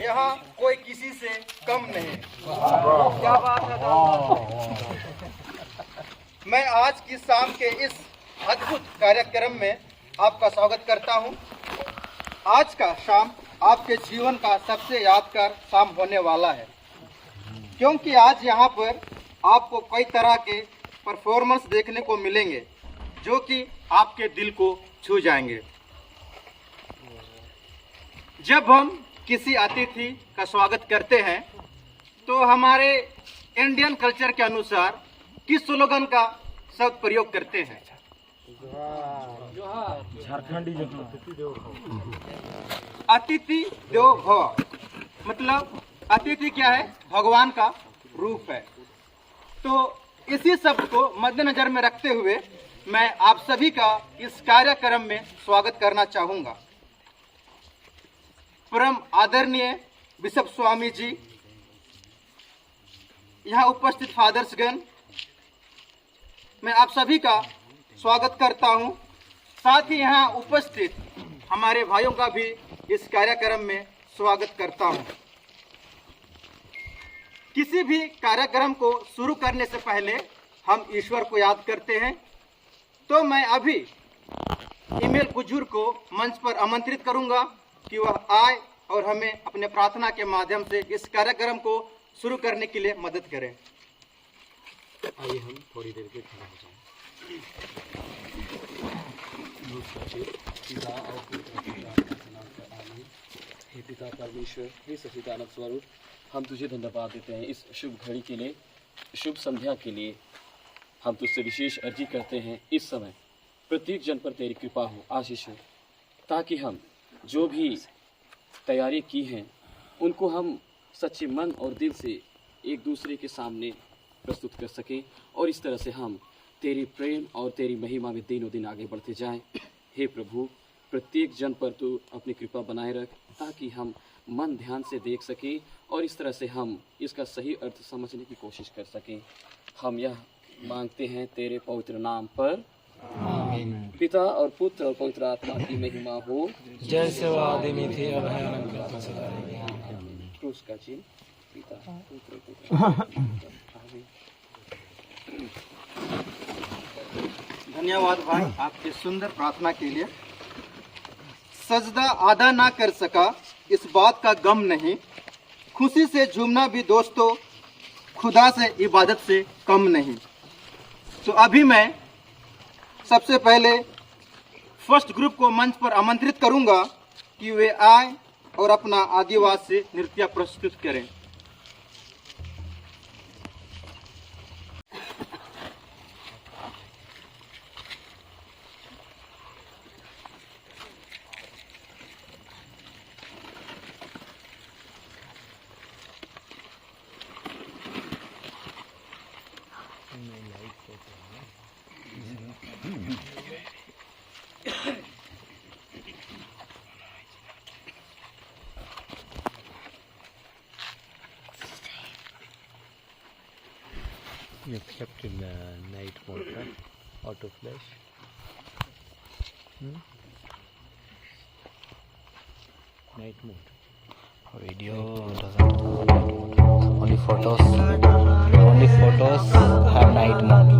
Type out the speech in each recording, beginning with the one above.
यहाँ कोई किसी से कम नहीं। क्या बात है। मैं आज की शाम के इस अद्भुत कार्यक्रम में आपका स्वागत करता हूँ। आज का शाम आपके जीवन का सबसे यादगार शाम होने वाला है, क्योंकि आज यहाँ पर आपको कई तरह के परफॉर्मेंस देखने को मिलेंगे जो कि आपके दिल को छू जाएंगे। जब हम किसी अतिथि का स्वागत करते हैं तो हमारे इंडियन कल्चर के अनुसार किस स्लोगन का शब्द प्रयोग करते हैं? झारखंडी अतिथि देवो भव। मतलब अतिथि क्या है? भगवान का रूप है। तो इसी शब्द को मद्देनजर में रखते हुए मैं आप सभी का इस कार्यक्रम में स्वागत करना चाहूंगा। परम आदरणीय बिशप स्वामी जी, यहाँ उपस्थित फादर्सगण, मैं आप सभी का स्वागत करता हूँ। साथ ही यहाँ उपस्थित हमारे भाइयों का भी इस कार्यक्रम में स्वागत करता हूँ। किसी भी कार्यक्रम को शुरू करने से पहले हम ईश्वर को याद करते हैं। तो मैं अभी ईमेल कुजूर को मंच पर आमंत्रित करूंगा कि वह आए और हमें अपने प्रार्थना के माध्यम से इस कार्यक्रम को शुरू करने के लिए मदद करें। आइए हम थोड़ी देर के खड़ा हो जाएं। पिता और पुत्र हे पिता परमेश्वर, हे सच्चिदानंद स्वरूप, हम तुझे धन्यवाद देते हैं इस शुभ घड़ी के लिए, शुभ संध्या के लिए। हम तुझसे विशेष अर्जी करते हैं इस समय प्रत्येक जन पर तेरी कृपा हो, आशीष हो, ताकि हम जो भी तैयारी की हैं उनको हम सच्चे मन और दिल से एक दूसरे के सामने प्रस्तुत कर सकें और इस तरह से हम तेरी प्रेम और तेरी महिमा में दिनों दिन आगे बढ़ते जाएं। हे प्रभु, प्रत्येक जन पर तू अपनी कृपा बनाए रख, ताकि हम मन ध्यान से देख सकें और इस तरह से हम इसका सही अर्थ समझने की कोशिश कर सकें। हम यह मांगते हैं तेरे पवित्र नाम पर, आमीन। पिता और पुत्र और पवित्र आत्मा की महिमा हो, जैसे वो आदि में थे अब है क्रूस का चिन्ह। पिता पुत्र पुत्र। धन्यवाद भाई आपके सुंदर प्रार्थना के लिए। सजदा आधा ना कर सका इस बात का गम नहीं, खुशी से झूमना भी दोस्तों खुदा से इबादत से कम नहीं। तो अभी मैं सबसे पहले फर्स्ट ग्रुप को मंच पर आमंत्रित करूंगा कि वे आए और अपना आदिवासी से नृत्य प्रस्तुत करें। Except in night mode, right? Auto flash. Night mode. Video doesn't. Only photos have night mode.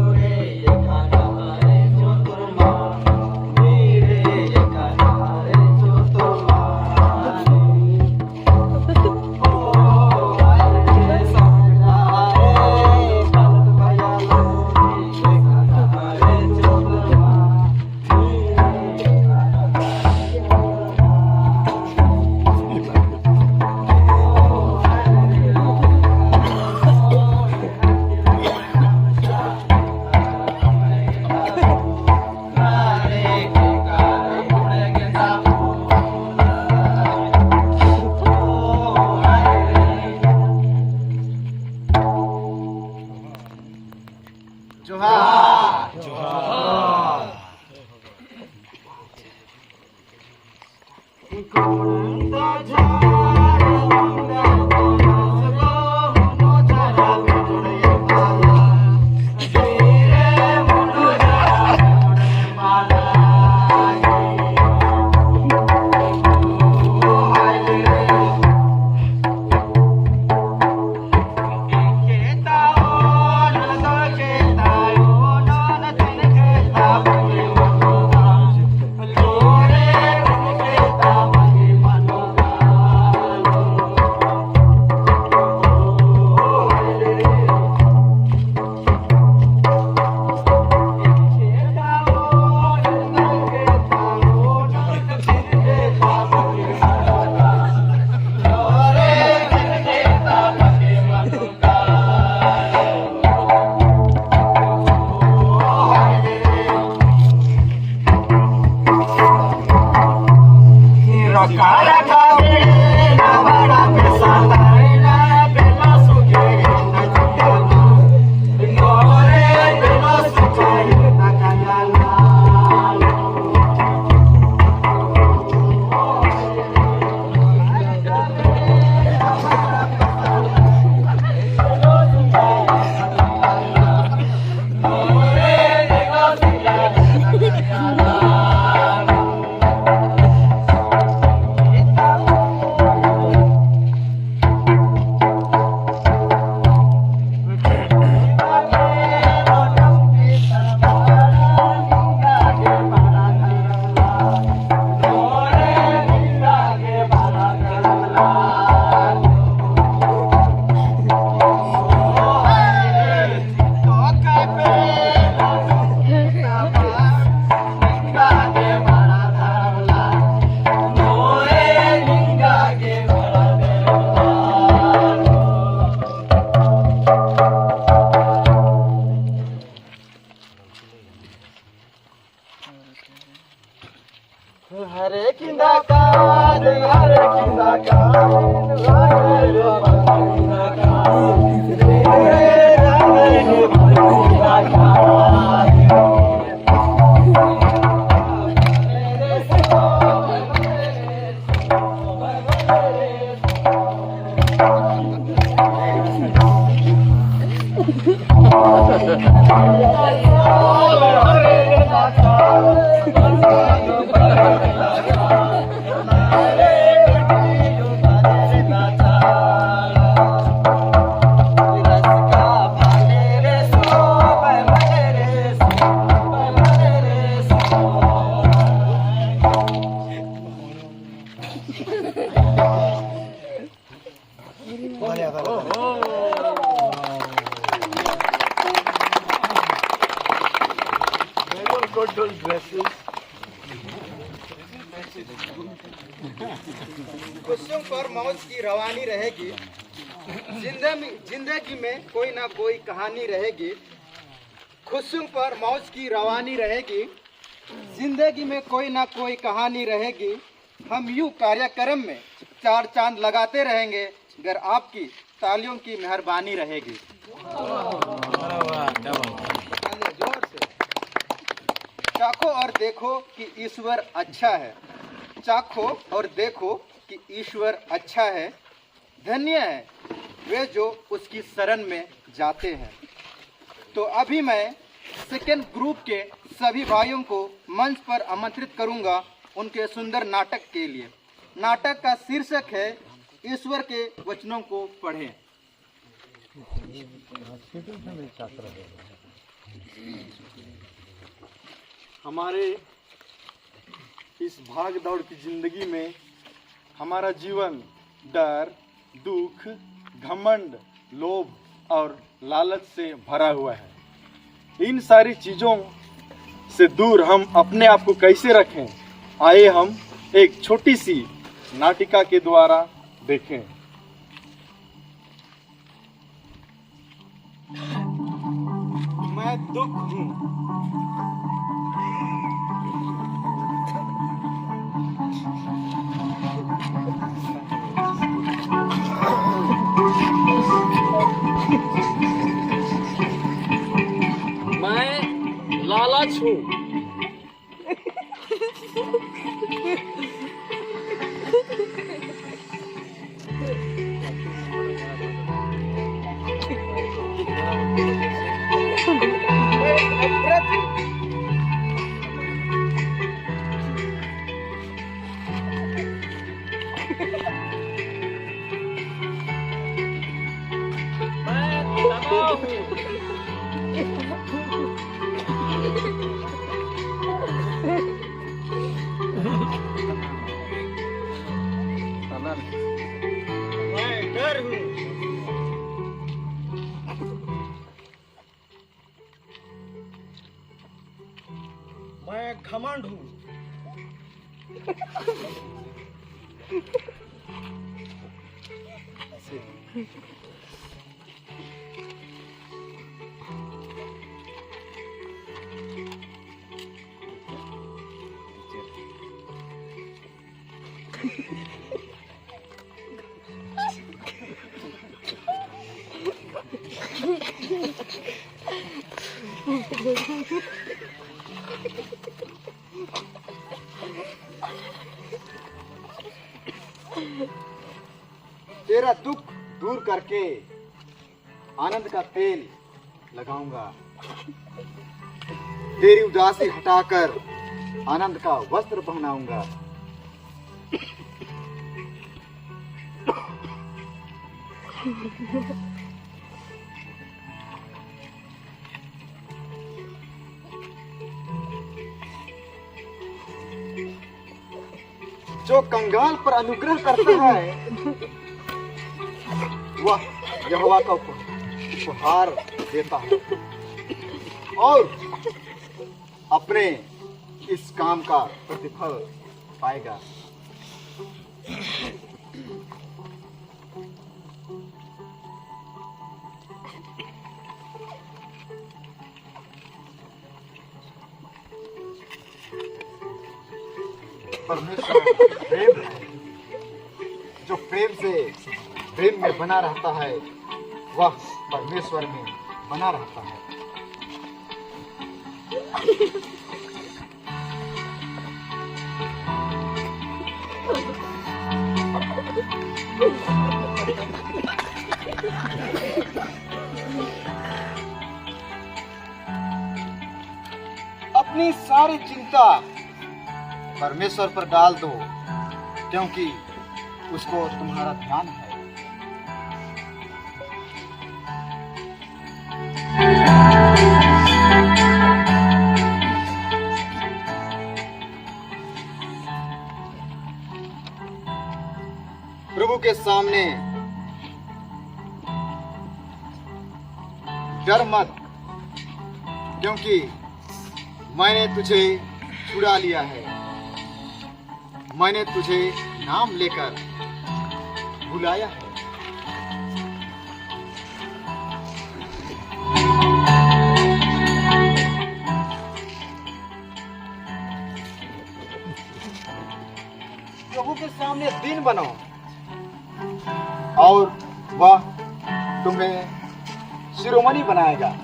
हरे किंदा कान हरे किंदा कान हरे किंदा कान कुसुम पर मौज की रवानी रहेगी, जिंदगी में कोई ना कोई कहानी रहेगी। कुसुम पर मौज की रवानी रहेगी, जिंदगी में कोई ना कोई कहानी रहेगी। हम यूं कार्यक्रम में चार चांद लगाते रहेंगे अगर आपकी तालियों की मेहरबानी रहेगी। जोर से चाखो और देखो कि ईश्वर अच्छा है, चाखो और देखो कि ईश्वर अच्छा है। धन्य है वे जो उसकी शरण में जाते हैं। तो अभी मैं सेकेंड ग्रुप के सभी भाइयों को मंच पर आमंत्रित करूंगा उनके सुंदर नाटक के लिए। नाटक का शीर्षक है ईश्वर के वचनों को पढ़ें। हमारे इस भाग दौड़ की जिंदगी में हमारा जीवन डर, दुख, घमंड, लोभ और लालच से भरा हुआ है। इन सारी चीजों से दूर हम अपने आप को कैसे रखें, आइए हम एक छोटी सी नाटिका के द्वारा देखें। मैं दुख हूँ, मैं लालच हूँ, मैं डर हूँ, मैं घमंड हूँ, तेरा दुख दूर करके आनंद का तेल लगाऊंगा। तेरी उदासी हटाकर आनंद का वस्त्र पहनाऊंगा। जो कंगाल पर अनुग्रह करता है वह यहोवा का उपहार देता है और अपने इस काम का प्रतिफल पाएगा। परमेश्वर प्रेम है। जो प्रेम से प्रेम में बना रहता है वह परमेश्वर में बना रहता है। अपनी सारी चिंता परमेश्वर पर डाल दो, क्योंकि उसको तुम्हारा ध्यान है। प्रभु के सामने डर मत, क्योंकि मैंने तुझे छुड़ा लिया है। मैंने तुझे नाम लेकर बुलाया है। प्रभु के सामने दीन बनो और वह तुम्हें शिरोमणि बनाएगा।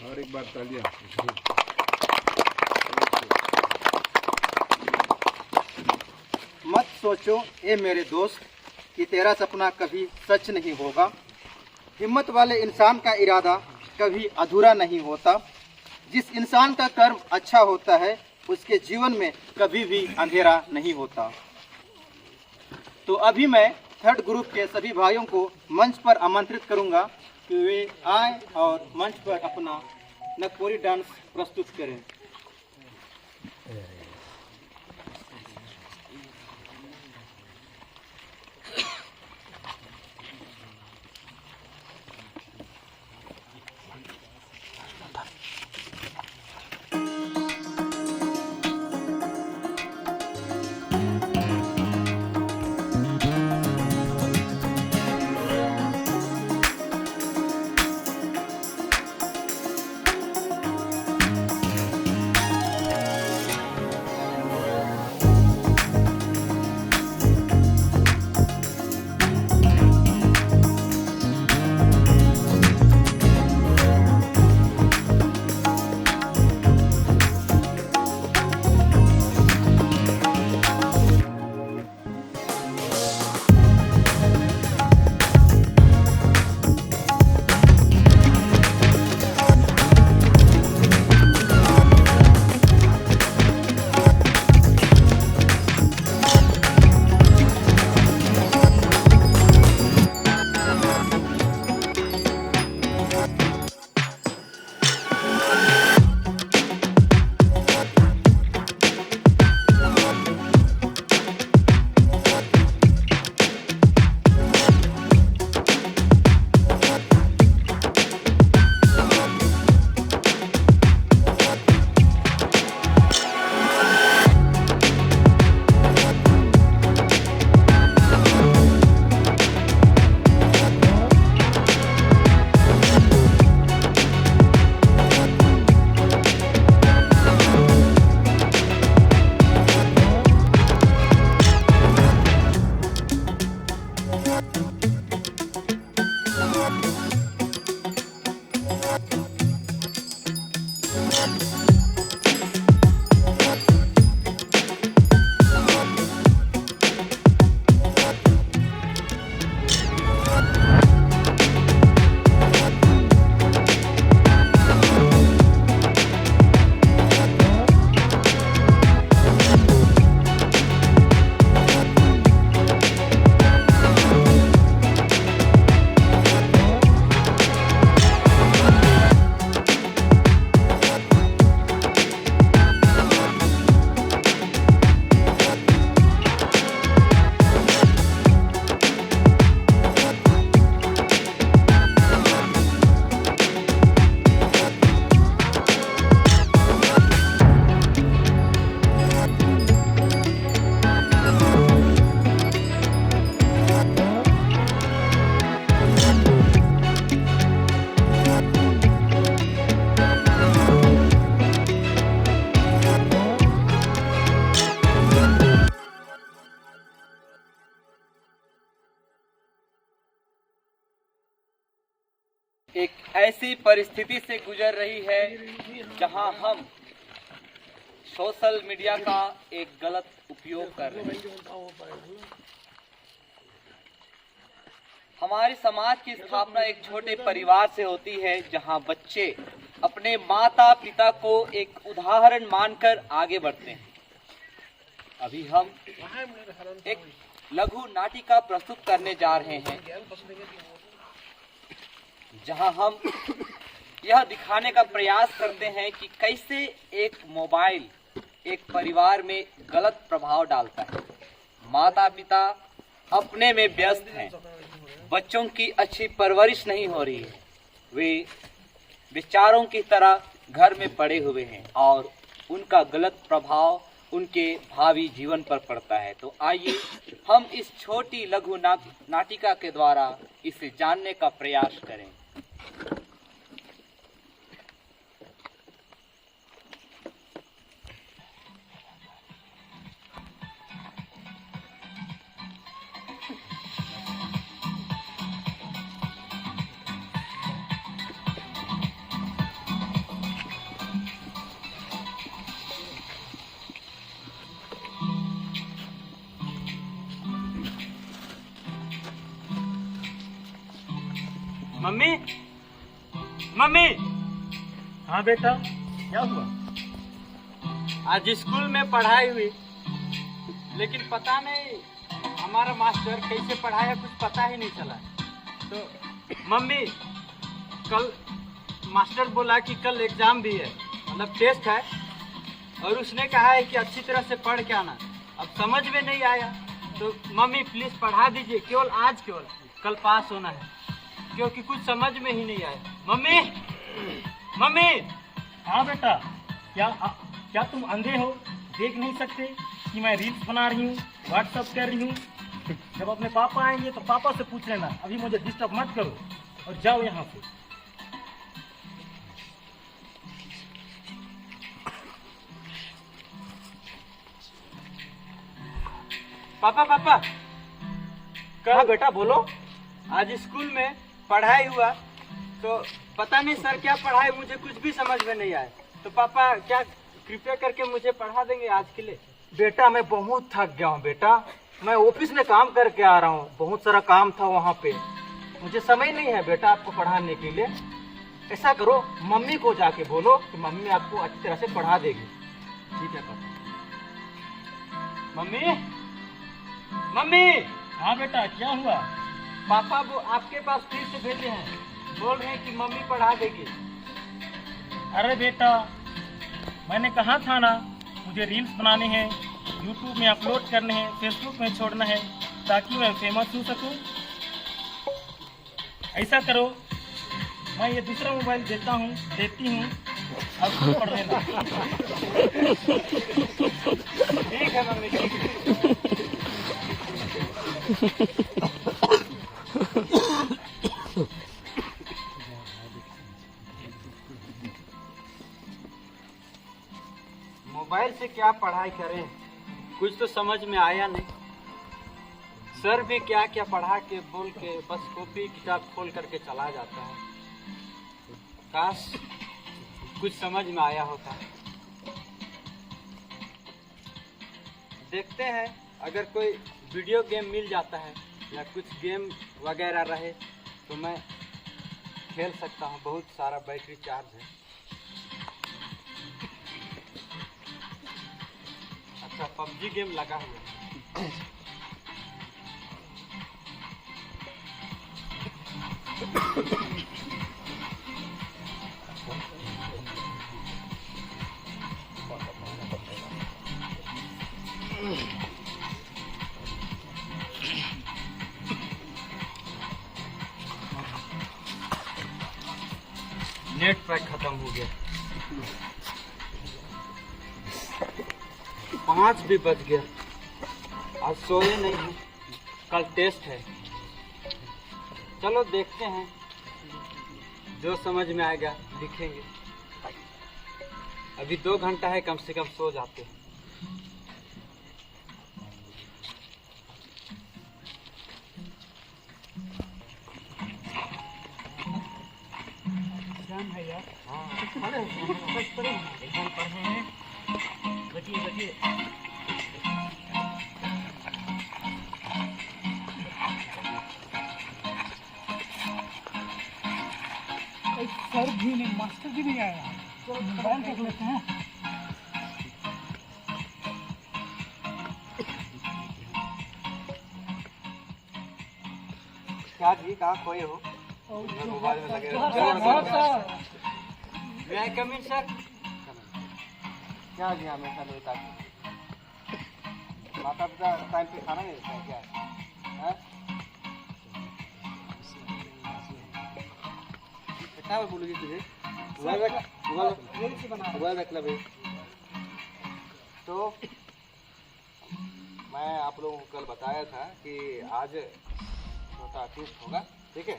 और एक बार तालियां। मत सोचो ए मेरे दोस्त कि तेरा सपना कभी सच नहीं होगा। हिम्मत वाले इंसान का इरादा कभी अधूरा नहीं होता। जिस इंसान का कर्म अच्छा होता है उसके जीवन में कभी भी अंधेरा नहीं होता। तो अभी मैं थर्ड ग्रुप के सभी भाइयों को मंच पर आमंत्रित करूंगा कि वे आए और मंच पर अपना नगपुरी डांस प्रस्तुत करें। एक ऐसी परिस्थिति से गुजर रही है जहां हम सोशल मीडिया का एक गलत उपयोग कर रहे हैं। हमारे समाज की स्थापना एक छोटे परिवार से होती है जहां बच्चे अपने माता पिता को एक उदाहरण मानकर आगे बढ़ते हैं। अभी हम एक लघु नाटिका प्रस्तुत करने जा रहे हैं जहां हम यह दिखाने का प्रयास करते हैं कि कैसे एक मोबाइल एक परिवार में गलत प्रभाव डालता है। माता पिता अपने में व्यस्त हैं, बच्चों की अच्छी परवरिश नहीं हो रही है, वे बेचारों की तरह घर में पड़े हुए हैं और उनका गलत प्रभाव उनके भावी जीवन पर पड़ता है। तो आइए हम इस छोटी लघु नाटिका के द्वारा इसे जानने का प्रयास करें। Mummy, mummy. हाँ बेटा, क्या हुआ? आज स्कूल में पढ़ाई हुई, लेकिन पता नहीं हमारा मास्टर कैसे पढ़ाया, कुछ पता ही नहीं चला। तो मम्मी, कल मास्टर बोला कि कल एग्जाम भी है, मतलब टेस्ट है, और उसने कहा है कि अच्छी तरह से पढ़ के आना। अब समझ में नहीं आया, तो मम्मी प्लीज पढ़ा दीजिए, केवल आज, केवल कल पास होना है, क्योंकि कुछ समझ में ही नहीं आया। Mummy, mummy. हाँ बेटा, क्या तुम अंधे हो, देख नहीं सकते कि मैं रील्स बना रही हूँ, व्हाट्सअप कर रही हूँ? जब अपने पापा आएंगे तो पापा से पूछ लेना, अभी मुझे डिस्टर्ब मत करो और जाओ यहाँ से। पापा, पापा। कहा बेटा, बोलो। आज स्कूल में पढ़ाई हुआ, तो पता नहीं सर क्या पढ़ाए, मुझे कुछ भी समझ में नहीं आया। तो पापा क्या कृपया करके मुझे पढ़ा देंगे आज के लिए? बेटा मैं बहुत थक गया हूँ बेटा, मैं ऑफिस में काम करके आ रहा हूँ, बहुत सारा काम था वहाँ पे, मुझे समय नहीं है बेटा आपको पढ़ाने के लिए। ऐसा करो, मम्मी को जाके बोलो कि मम्मी आपको अच्छी तरह से पढ़ा देगी। ठीक है पापा। Mummy, mummy. हाँ बेटा, क्या हुआ? पापा वो आपके पास फिर से भेजे हैं, बोल रहे हैं कि मम्मी पढ़ा देगी। अरे बेटा, मैंने कहा था ना, मुझे रील्स बनाने हैं, यूट्यूब में अपलोड करने हैं, फेसबुक में छोड़ना है, ताकि मैं फेमस हो सकूं। ऐसा करो, मैं ये दूसरा मोबाइल देती हूँ, अब तुम पढ़ लेना। ठीक है मम्मी, ठीक है। मोबाइल से क्या पढ़ाई करें, कुछ तो समझ में आया नहीं। सर भी क्या क्या पढ़ा के बोल के बस कॉपी किताब खोल करके चला जाता है। काश कुछ समझ में आया होता। देखते हैं, अगर कोई वीडियो गेम मिल जाता है या कुछ गेम वगैरह रहे तो मैं खेल सकता हूँ, बहुत सारा बैटरी चार्ज है। अच्छा, पबजी गेम लगा हुआ है। नेट पैक खत्म हो गया, 5 भी बज गया, आज सोए नहीं हूँ, कल टेस्ट है। चलो देखते हैं, जो समझ में आएगा लिखेंगे। अभी 2 घंटा है, कम से कम सो जाते हैं। सर भी नहीं, मास्टर जी नहीं आया, तो मोबाइल देख लेते हैं। क्या जी, कहाँ खोए हो? मोबाइल में लगे मैं कम इन सर। क्या जी, हमेशा लेता माता पिता टाइम पे खाना नहीं देता है क्या? हैं? क्या बोलोगी तुझे? मोबाइल रख ले भाई। तो मैं आप लोगों को कल बताया था कि आज छोटा ट्विस्ट होगा, ठीक है?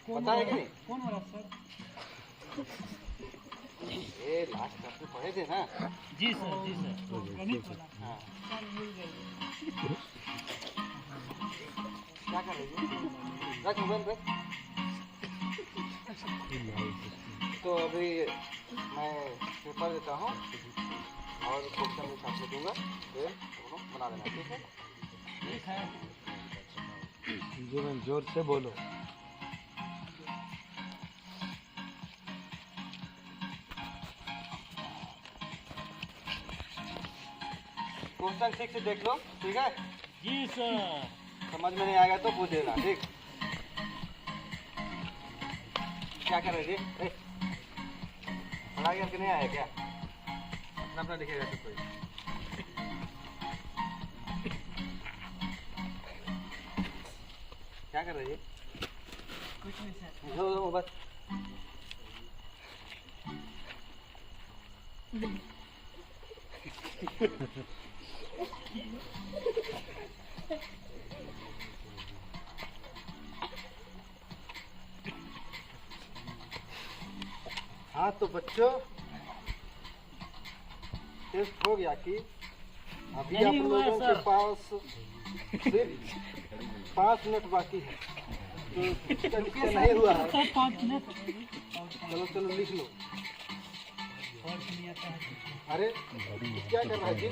बताया कि नहीं? कौन हो रहा सर? ये लास्ट क्लास में पढ़े थे ना? जी सर, जी सर। गणित वाला। हाँ। मिल जाएगी। क्या कर रही है? रख मोबाइल रख। तो अभी मैं पेपर देता हूँ और क्वेश्चन भी साथ में दूंगा, फिर दोनों बना देना, ठीक है? जीवन जोर से बोलो। क्वेश्चन ठीक से देख लो, ठीक है? जी सर। समझ में नहीं आएगा तो पूछ देना, ठीक? क्या कर रहे थे? पढ़ाई करके नहीं आया क्या? अपना अपना लिखेगा सब कोई। क्या कर रही है? कुछ नहीं सर। लो बस। हाँ तो बच्चों, टेस्ट हो गया कि अभी आप लोगों के पास सिर्फ 5 मिनट बाकी है, तो इसका नहीं हुआ है। Sir 5 minute. चलो चलो लिख लो। और नहीं आता है। अरे क्या कर रहा है जी?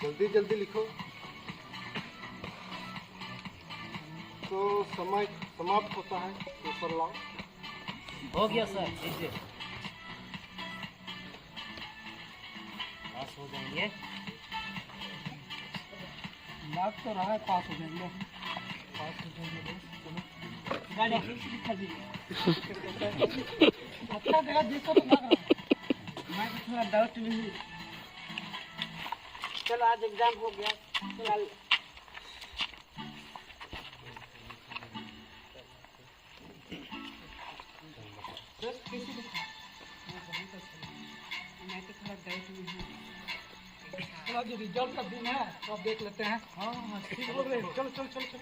जल्दी जल्दी लिखो। तो समय समाप्त होता है, पेपर लाओ। हो गया सर, लीजिए। पास हो जाएंगे। लग तो रहा है पास हो जाएंगे। पास हो जाएंगे बस। चलो गाड़ी लिखा दीजिए। अपना जगह देखो तो लग रहा है। मैं तो थोड़ा डाउट में हूँ। चलो आज एग्जाम हो गया। चल कैसे लिखा? मैं तो थोड़ा डाउट में हूँ। चलो जो रिजल्ट का दिन है तो अब देख लेते हैं। हाँ ठीक बोल रहे हो। चलो चलो चलो चलो।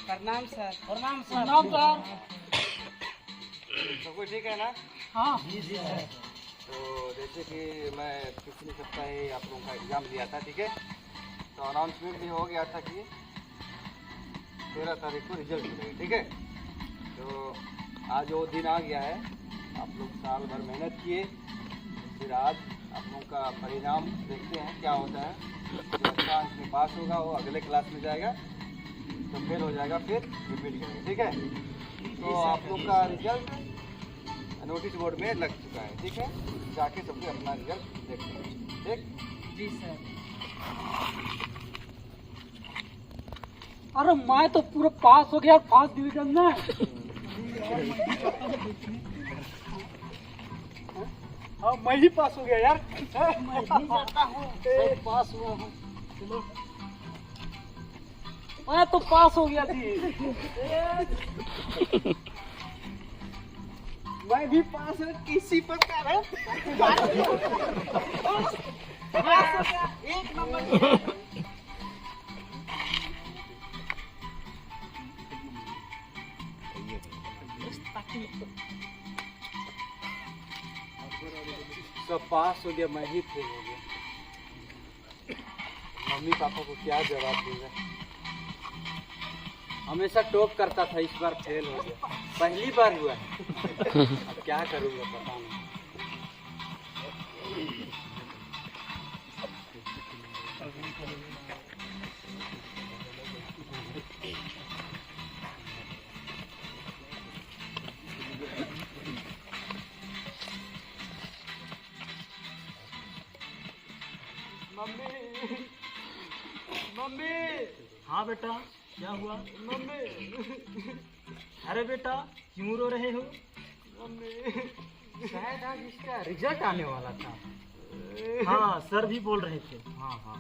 प्रणाम सर। प्रणाम सर। प्रणाम सर। सब कुछ ठीक है ना? हाँ जी जी सर। तो जैसे कि मैं पिछले सप्ताह आप लोगों का एग्ज़ाम दिया था, ठीक है? तो अनाउंसमेंट भी हो गया था कि 13 तारीख को रिजल्ट मिलेगा, ठीक है? तो आज वो दिन आ गया है। आप लोग साल भर मेहनत किए, फिर आज आप लोगों का परिणाम देखते हैं क्या होता है। जो अच्छा अंक में पास होगा वो अगले क्लास में जाएगा, तो फेल हो जाएगा फिर रिपीट करेंगे, ठीक है? तो आप लोग का रिजल्ट नोटिस बोर्ड में लग चुका है, ठीक है? जाके सबसे अपना रिजल्ट देखते हैं, ठीक? जी सर। अरे मैं तो पूरा पास हो गया फर्स्ट डिवीजन में। हाँ मैं ही पास हो गया यार। मैं ही जाता हूँ। पास हुआ हूँ। चलो मैं तो पास हो गया थी। मैं भी पास हूँ किसी प्रकार है। एक नंबर। पास हो गया, मैं ही फेल हो गया। मम्मी पापा को क्या जवाब दूंगा? हमेशा टॉप करता था, इस बार फेल हो गया। पहली बार हुआ है। अब क्या करूंगा पता नहीं। Mummy, mummy. हाँ बेटा, क्या हुआ? मम्मी, अरे बेटा, क्यों रो रहे हो? मम्मी, शायद आज इसका रिजल्ट आने वाला था। हाँ, सर भी बोल रहे थे। हाँ हाँ।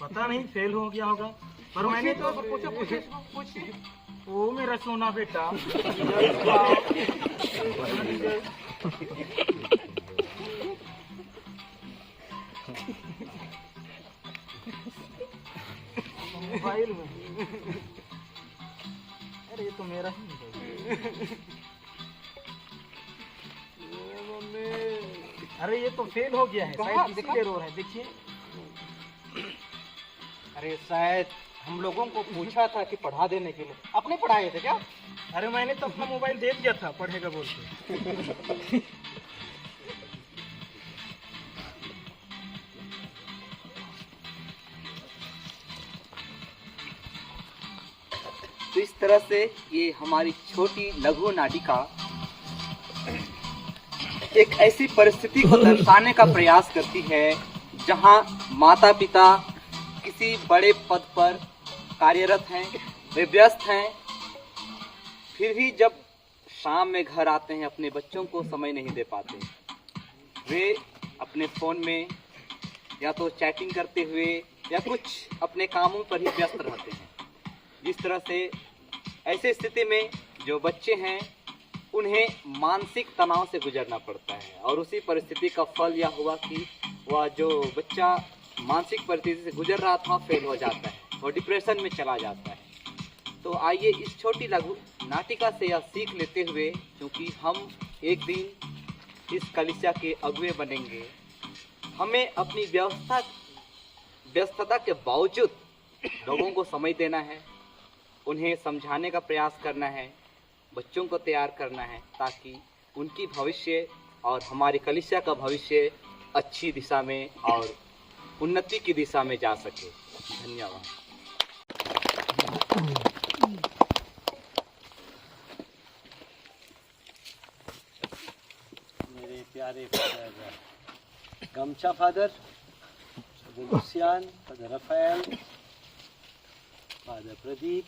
पता नहीं फेल हो गया होगा, पर मैंने तो पूछो। ओ मेरा सोना बेटा। मोबाइल में। अरे ये तो मेरा ही है। अरे ये तो फेल हो गया है, शायद इसीलिए रो रहा है। देखिए, अरे शायद हम लोगों को पूछा था कि पढ़ा देने के लिए, अपने पढ़ाए थे क्या? अरे मैंने तो अपना मोबाइल दे दिया था पढ़ेगा बोल के। तो इस तरह से ये हमारी छोटी लघु नाटिका एक ऐसी परिस्थिति को दर्शाने का प्रयास करती है जहां माता पिता किसी बड़े पद पर कार्यरत हैं, वे व्यस्त हैं, फिर भी जब शाम में घर आते हैं अपने बच्चों को समय नहीं दे पाते। वे अपने फ़ोन में या तो चैटिंग करते हुए या कुछ अपने कामों पर ही व्यस्त रहते हैं। जिस तरह से ऐसे स्थिति में जो बच्चे हैं उन्हें मानसिक तनाव से गुजरना पड़ता है, और उसी परिस्थिति का फल यह हुआ कि वह जो बच्चा मानसिक परिस्थिति से गुजर रहा था फेल हो जाता है और डिप्रेशन में चला जाता है। तो आइए इस छोटी लघु नाटिका से यह सीख लेते हुए, क्योंकि हम एक दिन इस कलिसिया के अगुवे बनेंगे, हमें अपनी व्यस्तता के बावजूद लोगों को समय देना है, उन्हें समझाने का प्रयास करना है, बच्चों को तैयार करना है, ताकि उनकी भविष्य और हमारी कलिसिया का भविष्य अच्छी दिशा में और उन्नति की दिशा में जा सके। धन्यवाद। मेरे प्यारे फादर गमछा father, father Lucian, father Raphael, father Pradeep,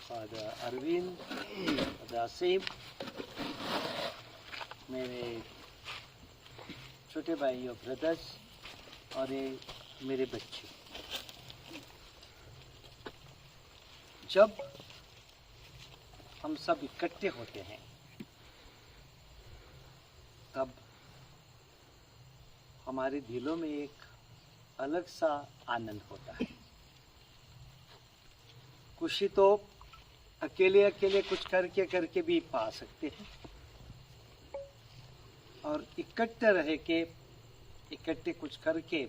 father Arvind, father Asim, मेरे छोटे भाई और ब्रदर्स और ये मेरे बच्चे। जब हम सब इकट्ठे होते हैं तब हमारे दिलों में एक अलग सा आनंद होता है। खुशी तो अकेले अकेले कुछ करके भी पा सकते हैं, और इकट्ठे रह के इकट्ठे कुछ करके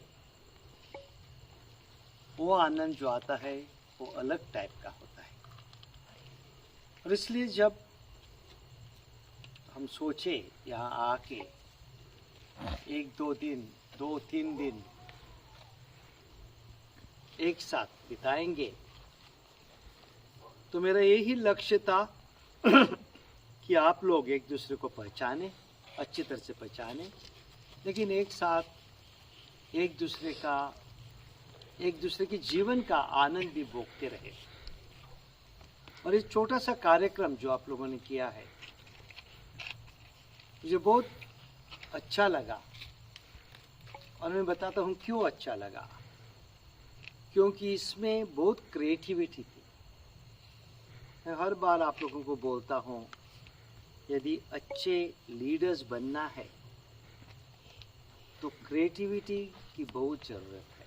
वो आनंद जो आता है वो अलग टाइप का होता है। और इसलिए जब हम सोचे यहाँ आके एक दो दिन, 2-3 दिन एक साथ बिताएंगे, तो मेरा यही लक्ष्य था कि आप लोग एक दूसरे को पहचाने, अच्छी तरह से पहचाने, लेकिन एक साथ एक दूसरे के जीवन का आनंद भी भोगते रहे। और इस छोटा सा कार्यक्रम जो आप लोगों ने किया है मुझे बहुत अच्छा लगा, और मैं बताता हूँ क्यों अच्छा लगा। क्योंकि इसमें बहुत क्रिएटिविटी थी। मैं हर बार आप लोगों को बोलता हूँ, यदि अच्छे लीडर्स बनना है तो क्रिएटिविटी की बहुत ज़रूरत है।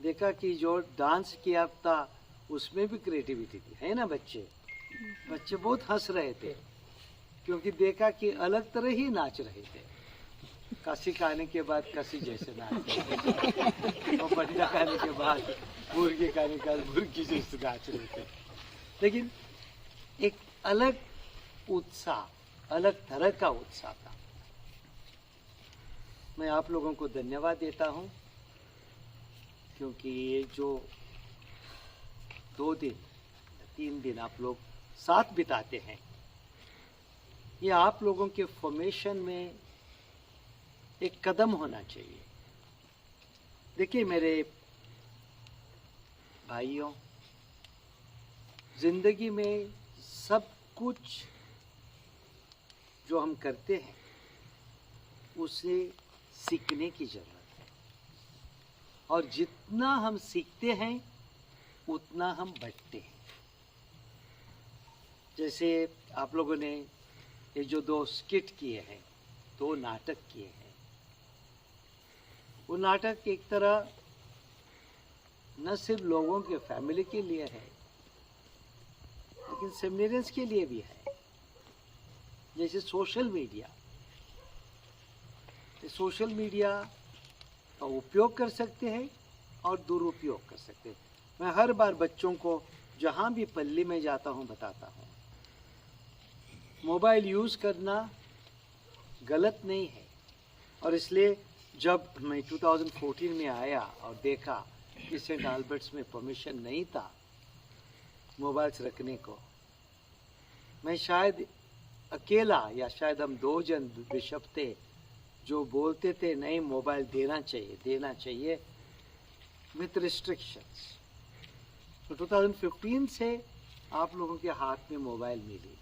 देखा कि जो डांस किया था उसमें भी क्रिएटिविटी थी, है ना बच्चे बहुत हंस रहे थे, क्योंकि देखा कि अलग तरह ही नाच रहे थे। काशी खाने के बाद काशी जैसे नाचते और बंडा खाने के बाद मुर्गे खाने के बाद मुर्गी जैसे नाच रहे थे। लेकिन एक अलग उत्साह, अलग तरह का उत्साह था। मैं आप लोगों को धन्यवाद देता हूँ, क्योंकि ये जो 2 दिन 3 दिन आप लोग साथ बिताते हैं, ये आप लोगों के फॉर्मेशन में एक कदम होना चाहिए। देखिए मेरे भाइयों, जिंदगी में सब कुछ जो हम करते हैं उसे सीखने की जरूरत है, और जितना हम सीखते हैं उतना हम बढ़ते हैं। जैसे आप लोगों ने ये जो 2 स्किट किए हैं, 2 नाटक किए हैं, वो नाटक एक तरह न सिर्फ लोगों के फैमिली के लिए है, लेकिन सेमिनेरियंस के लिए भी है। जैसे सोशल मीडिया का उपयोग कर सकते हैं और दुरुपयोग कर सकते हैं। मैं हर बार बच्चों को जहाँ भी पल्ली में जाता हूँ बताता हूँ, मोबाइल यूज़ करना गलत नहीं है। और इसलिए जब मैं 2014 में आया और देखा कि सेंट अल्बर्ट्स में परमिशन नहीं था मोबाइल्स रखने को, मैं शायद अकेला या शायद हम 2 जन बिशप थे जो बोलते थे नहीं, मोबाइल देना चाहिए विथ रिस्ट्रिक्शंस। तो 2015 से आप लोगों के हाथ में मोबाइल मिली।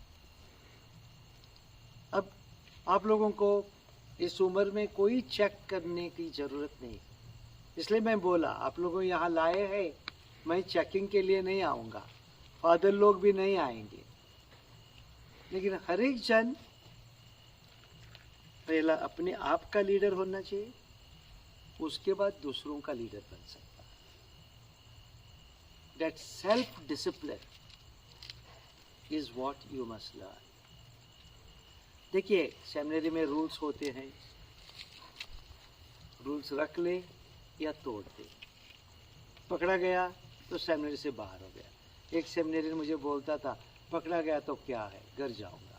अब आप लोगों को इस उम्र में कोई चेक करने की ज़रूरत नहीं, इसलिए मैं बोला आप लोगों यहाँ लाए हैं, मैं चेकिंग के लिए नहीं आऊँगा, फादर लोग भी नहीं आएंगे, लेकिन हर एक जन पहला अपने आप का लीडर होना चाहिए, उसके बाद दूसरों का लीडर बन सकता है। That self discipline is what you must learn. देखिए सेमिनरी में रूल्स होते हैं, रूल्स रख ले या तोड़ दे। पकड़ा गया तो सेमिनरी से बाहर हो गया। एक सेमिनरी मुझे बोलता था पकड़ा गया तो क्या है, घर जाऊंगा।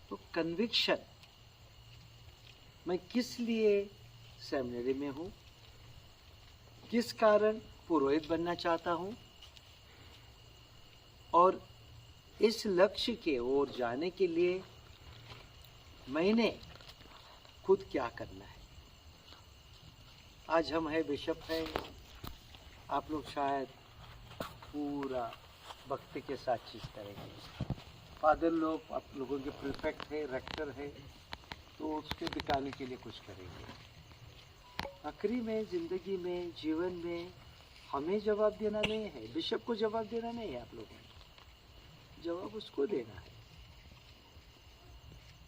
तो कन्विक्शन, मैं किस लिए सेमिनरी में हूँ, किस कारण पुरोहित बनना चाहता हूँ, और इस लक्ष्य के ओर जाने के लिए मैंने खुद क्या करना है। आज हम है बिशप है, आप लोग शायद पूरा भक्ति के साथ चीज़ करेंगे। फादर लोग आप लोगों के प्रीफेक्ट है, रेक्टर है, तो उसके दिखाने के लिए कुछ करेंगे। आखिरी में ज़िंदगी में, जीवन में हमें जवाब देना नहीं है, बिशप को जवाब देना नहीं है, आप लोगों को जवाब उसको देना है।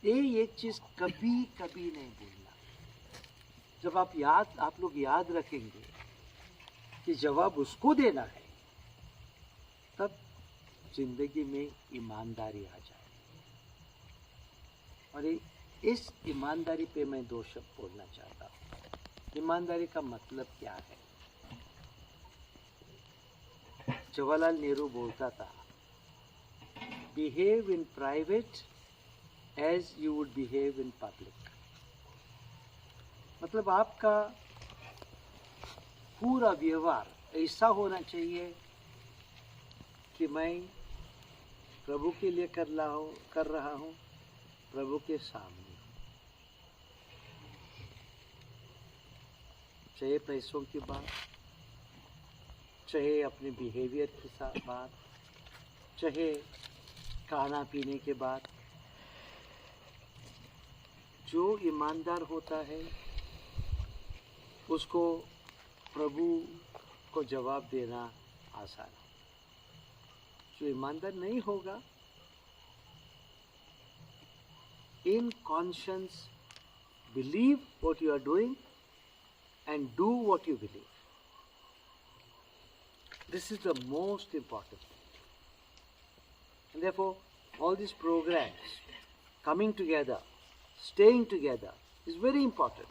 ये एक चीज़ कभी कभी नहीं भूलना। जब आप लोग याद रखेंगे कि जवाब उसको देना है, तब जिंदगी में ईमानदारी आ जाएगी। और इस ईमानदारी पे मैं 2 शब्द बोलना चाहता हूँ। ईमानदारी का मतलब क्या है? जवाहरलाल नेहरू बोलता था, behave in private as you would behave in public. मतलब आपका पूरा व्यवहार ऐसा होना चाहिए कि मैं प्रभु के लिए कर रहा हूँ, प्रभु के सामने, चाहे पैसों की बात, चाहे अपने बिहेवियर की बात, चाहे खाना पीने के बाद। जो ईमानदार होता है उसको प्रभु को जवाब देना आसान है। जो ईमानदार नहीं होगा, in conscience believe what you are doing and do what you believe. This is the most important thing. And therefore all these programs coming together staying together is very important.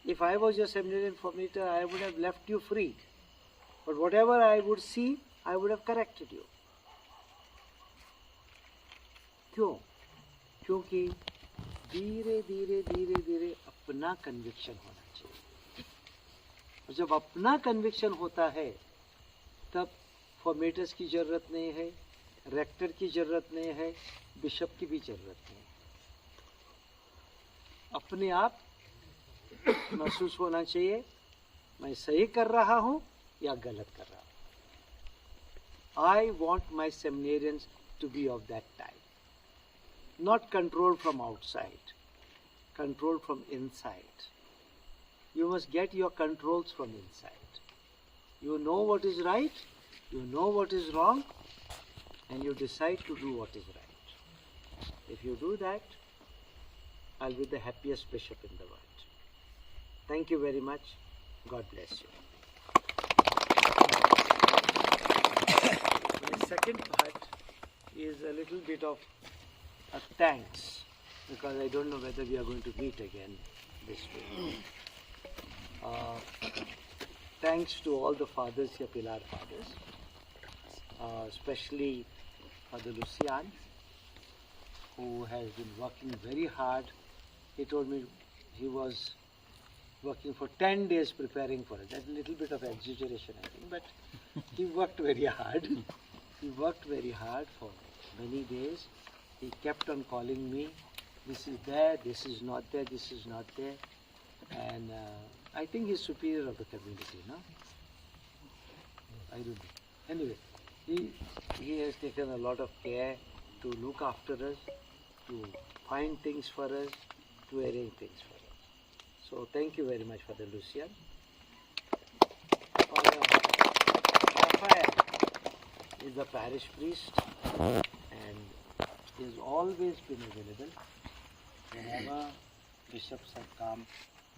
If I was your seminarian formator, I would have left you free. But whatever I would see, I would have corrected you. क्यों? क्योंकि धीरे धीरे धीरे धीरे अपना conviction होना चाहिए, और जब अपना कन्विक्शन होता है तब फॉर्मेटर्स की जरूरत नहीं है, रेक्टर की जरूरत नहीं है, बिशप की भी जरूरत नहीं है। अपने आप महसूस होना चाहिए मैं सही कर रहा हूँ या गलत कर रहा हूँ। I want my seminarians to be of that type, not controlled from outside, controlled from inside. You must get your controls from inside. You know what is right, you know what is wrong, and you decide to do what is right. If you do that, I'll be the happiest bishop in the world. Thank you very much. God bless you. My second part is a little bit of thanks, because I don't know whether we are going to meet again this week. Thanks to all the fathers here, Pilar fathers, especially Father Lucian, who has been working very hard. He told me he was working for 10 days preparing for it. That's a little bit of exaggeration, I think, but he worked very hard. He worked very hard for many days. He kept on calling me, this is there, this is not there, this is not there. And I think he's superior of the community, no? I don't know. Anyway, he has taken a lot of care to look after us, to find things for us, to arrange things for us. So thank you very much, Father Lucian. Father Raphael is the parish priest, and he has always been available. Whenever bishops have come,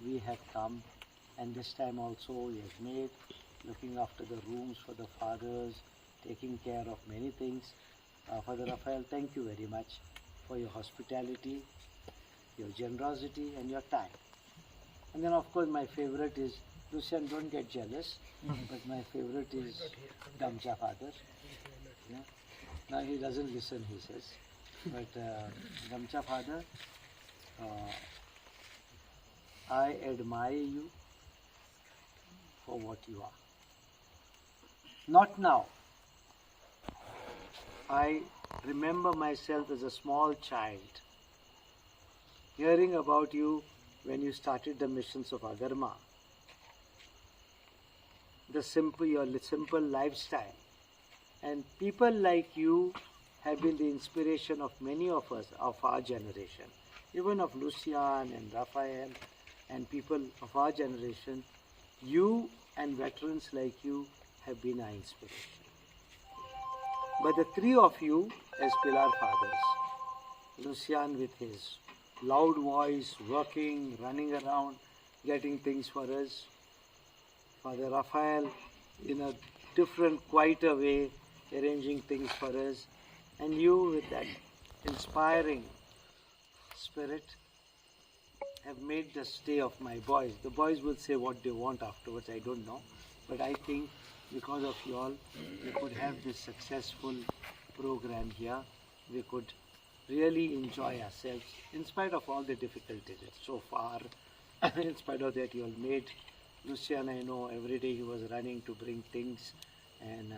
we have come, and this time also he has made, looking after the rooms for the fathers, taking care of many things. Father Raphael, thank you very much for your hospitality, your generosity, and your time. And then of course my favorite is, Lucian, don't get jealous, but my favorite is Damcha Father. Yeah? Now he doesn't listen, he says. But Damcha Father, I admire you for what you are. Not now. I remember myself as a small child hearing about you when you started the missions of Agarma. Your simple lifestyle. And people like you have been the inspiration of many of us, of our generation, even of Lucian and Raphael and people of our generation. You and veterans like you have been our inspiration. But the three of you as Pilar fathers, Lucian with his loud voice, working, running around, getting things for us, Father Raphael in a different, quieter way, arranging things for us, and you with that inspiring spirit have made the stay of my boys. The boys will say what they want afterwards, I don't know, but I think because of you all, we could have this successful program here. We could really enjoy ourselves in spite of all the difficulties so far. In spite of that, you all made. Lucian, I know every day he was running to bring things and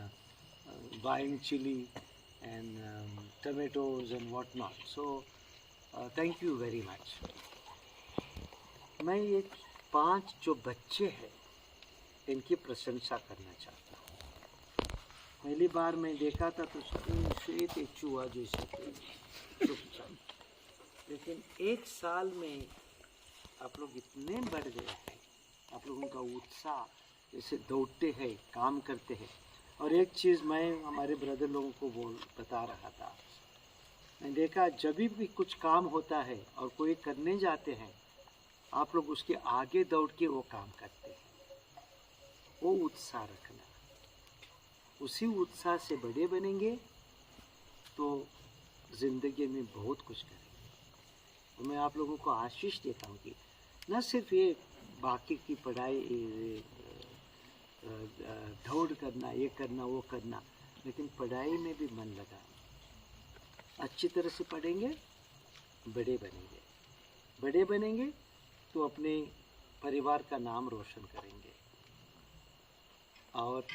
buying chili and tomatoes and whatnot. So thank you very much. मैं ये 5 जो बच्चे हैं इनकी प्रशंसा करना चाहता हूँ। पहली बार मैं देखा था तो श्वेत एक चूहा जैसे चुपचाप, लेकिन 1 साल में आप लोग इतने बढ़ गए हैं, आप लोगों का उत्साह, जैसे दौड़ते हैं, काम करते हैं। और एक चीज़ मैं हमारे ब्रदर लोगों को बता रहा था, मैं देखा जब भी कुछ काम होता है और कोई करने जाते हैं, आप लोग उसके आगे दौड़ के वो काम करते हैं। वो उत्साह रखना, उसी उत्साह से बड़े बनेंगे तो ज़िंदगी में बहुत कुछ करेंगे। और मैं आप लोगों को आशीष देता हूँ कि न सिर्फ ये बाकी की पढ़ाई दौड़ करना, ये करना, वो करना, लेकिन पढ़ाई में भी मन लगाना। अच्छी तरह से पढ़ेंगे, बड़े बनेंगे। बड़े बनेंगे तो अपने परिवार का नाम रोशन करेंगे और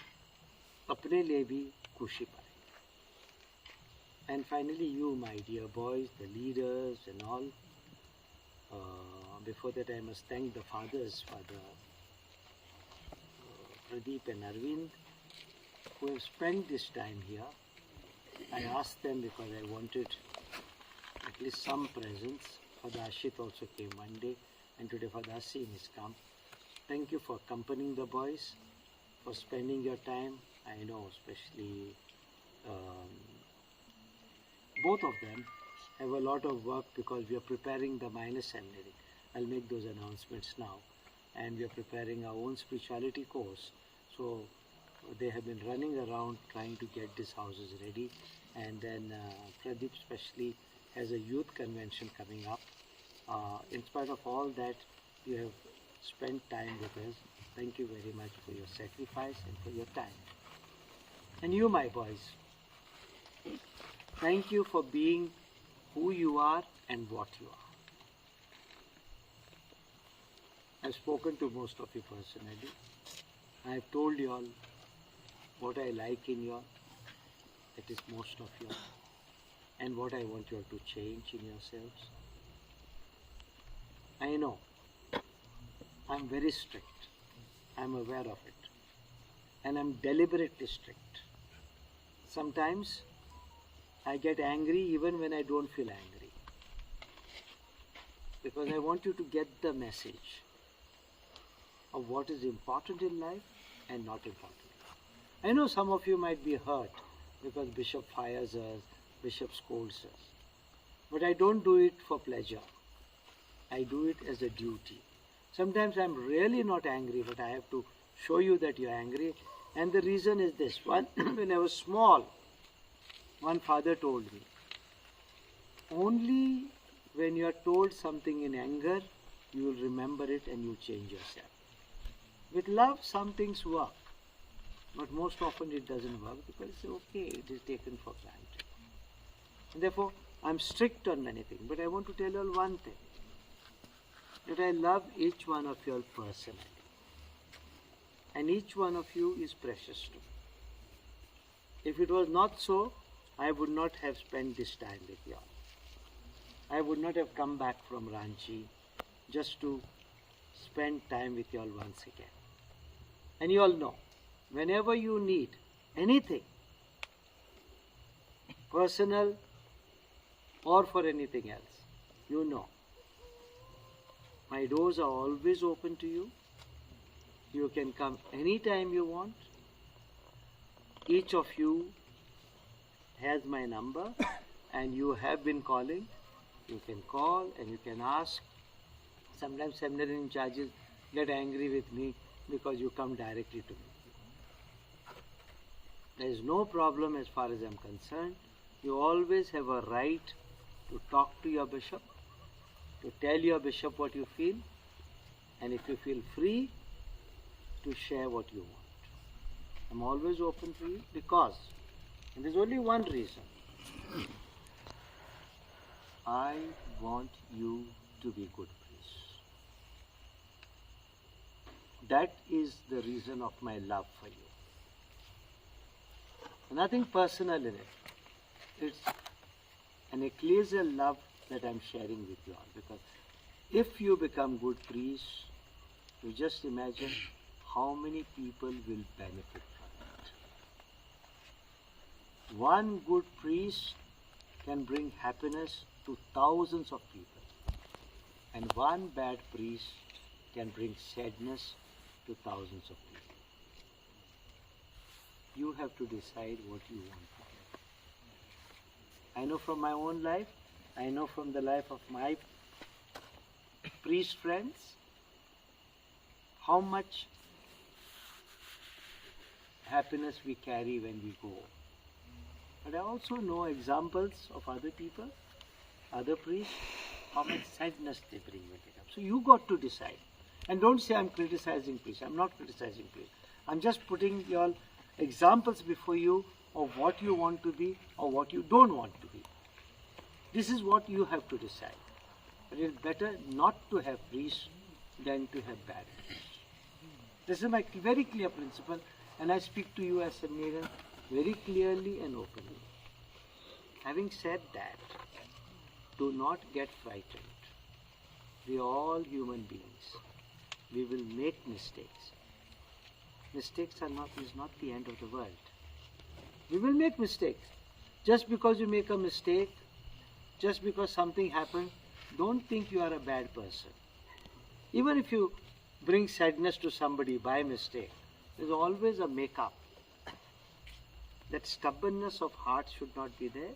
अपने लिए भी खुशी पाएंगे। And finally, you, my dear boys, the leaders and all, before that I must thank the fathers, Father Pradeep and Arvind, who have spent this time here. I asked them because I wanted at least some presence. Father Ashit also came one day, and today Father Asim has come. Thank you for accompanying the boys, for spending your time. I know especially both of them have a lot of work because we are preparing the minor seminary. I'll make those announcements now. And we are preparing our own spirituality course. So they have been running around trying to get these houses ready. And then Pradeep especially has a youth convention coming up. In spite of all that, you have spent time with us. Thank you very much for your sacrifice and for your time. And you, my boys, thank you for being who you are and what you are. I've spoken to most of you personally. I've told you all what I like in you all, that is most of you all, and what I want you all to change in yourselves. I know I'm very strict. I'm aware of it. And I'm deliberately strict. Sometimes I get angry even when I don't feel angry. Because I want you to get the message of what is important in life and not important. I know some of you might be hurt because Bishop fires us, Bishop scolds us. But I don't do it for pleasure. I do it as a duty. Sometimes I'm really not angry, but I have to show you that you're angry. And the reason is this. When I was small, one father told me, only when you are told something in anger, you will remember it and you change yourself. With love, some things work. But most often it doesn't work because it's okay, it is taken for granted. And therefore, I'm strict on many things. But I want to tell you all one thing. That I love each one of you all personally. And each one of you is precious to me. If it was not so, I would not have spent this time with you all. I would not have come back from Ranchi just to spend time with you all once again. And you all know, whenever you need anything, personal or for anything else, you know, my doors are always open to you. You can come anytime you want. Each of you has my number and you have been calling. You can call and you can ask. Sometimes seminary in charges get angry with me because you come directly to me. There is no problem as far as I'm concerned. You always have a right to talk to your bishop, to tell your bishop what you feel, and if you feel free, to share what you want. I'm always open for you because, and there's only one reason, I want you to be good priests. That is the reason of my love for you. Nothing personal in it. It's an ecclesial love that I'm sharing with you all. Because if you become good priests, you just imagine how many people will benefit from it. One good priest can bring happiness to thousands of people. And one bad priest can bring sadness to thousands of people. You have to decide what you want to do. I know from my own life, I know from the life of my priest friends, how much happiness we carry when we go. But I also know examples of other people, other priests, how much sadness they bring when they come. So you got to decide. And don't say I'm criticizing priests. I'm not criticizing priests. I'm just putting your examples before you of what you want to be or what you don't want to be. This is what you have to decide. But it's better not to have priests than to have bad priests. This is my very clear principle, and I speak to you as a seminarian very clearly and openly. Having said that, do not get frightened. We are all human beings. We will make mistakes. Mistakes is not the end of the world. We will make mistakes. Just because you make a mistake, just because something happened, don't think you are a bad person. Even if you bring sadness to somebody by mistake, there's always a make-up. That stubbornness of heart should not be there.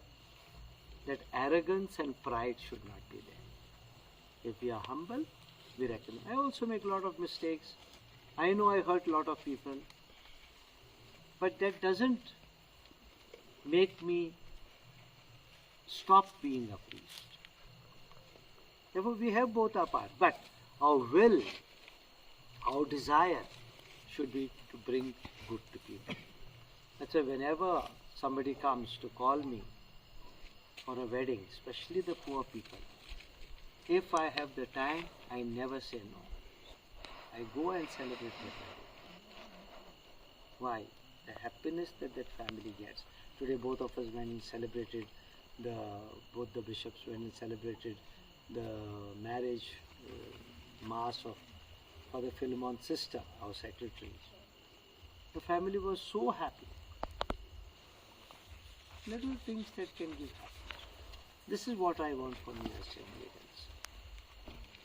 That arrogance and pride should not be there. If we are humble, we reckon. I also make a lot of mistakes. I know I hurt a lot of people. But that doesn't make me stop being a priest. Therefore, we have both our part. But our will, our desire should be to bring good to people. That's why whenever somebody comes to call me for a wedding, especially the poor people, if I have the time, I never say no. I go and celebrate their wedding. Why? The happiness that that family gets. Today both of us went and celebrated, both the bishops went and celebrated the marriage mass of Father Philemon's sister, our secretary. The family was so happy. Little things that can give happiness. This is what I want from you as seminarians.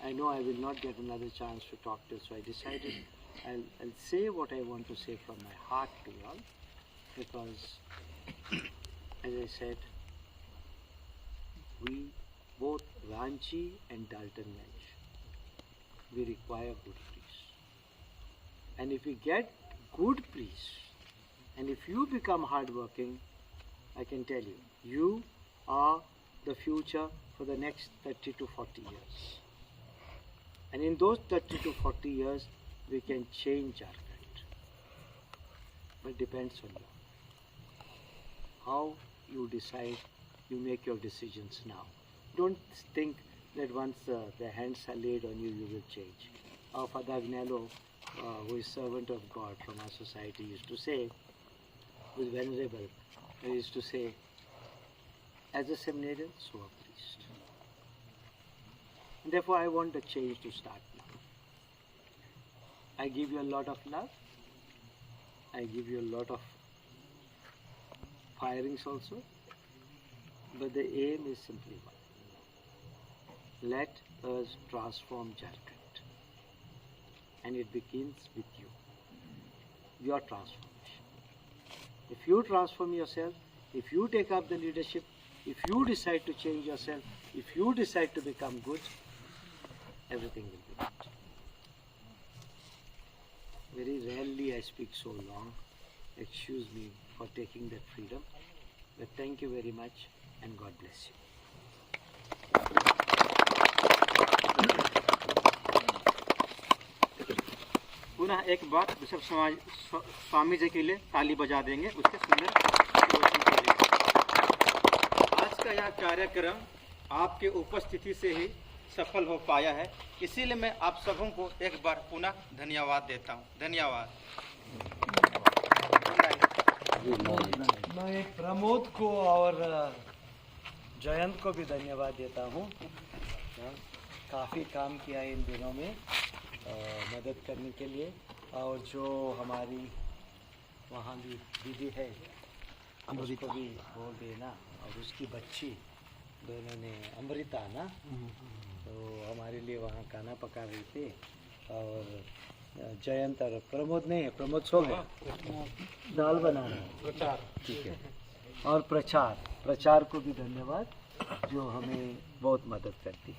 I know I will not get another chance to talk to you, so I decided I'll say what I want to say from my heart to you all, because, as I said, we, both Ranchi and Daltonganj, we require good priests. And if we get good priests, and if you become hardworking, I can tell you, you are the future for the next 30 to 40 years. And in those 30 to 40 years, we can change Jharkhand. But it depends on you. How you decide, you make your decisions now. Don't think that once the hands are laid on you, you will change. Our Father Agnello, who is servant of God from our society, used to say, who is venerable, he used to say, as a seminarian, so a priest. And therefore, I want the change to start now. I give you a lot of love. I give you a lot of firings also. But the aim is simply one. Let us transform Jharkhand. And it begins with you. Your transformation. If you transform yourself, if you take up the leadership, if you decide to change yourself, if you decide to become good, everything will be good. Very rarely I speak so long. Excuse me for taking that freedom. But thank you very much and God bless you. पुनः एक बार bishop Swami ji के लिए ताली बजा देंगे उसके सुंदर प्रवचन के लिए। आज का यह कार्यक्रम आपके उपस्थिति से ही सफल हो पाया है, इसीलिए मैं आप सबों को एक बार पुनः धन्यवाद देता हूँ। धन्यवाद। मैं प्रमोद को और जयंत को भी धन्यवाद देता हूँ। काफ़ी काम किया इन दिनों में मदद करने के लिए, और जो हमारी वहाँ भी दीदी है उसको भी बोल देना, और उसकी बच्ची दोनों ने अमृता ना, तो हमारे लिए वहाँ खाना पका रही थी। और जयंत और प्रमोद नहीं है, प्रमोद सो गया, दाल बना रहा है, ठीक है। और प्रचार को भी धन्यवाद जो हमें बहुत मदद करती है।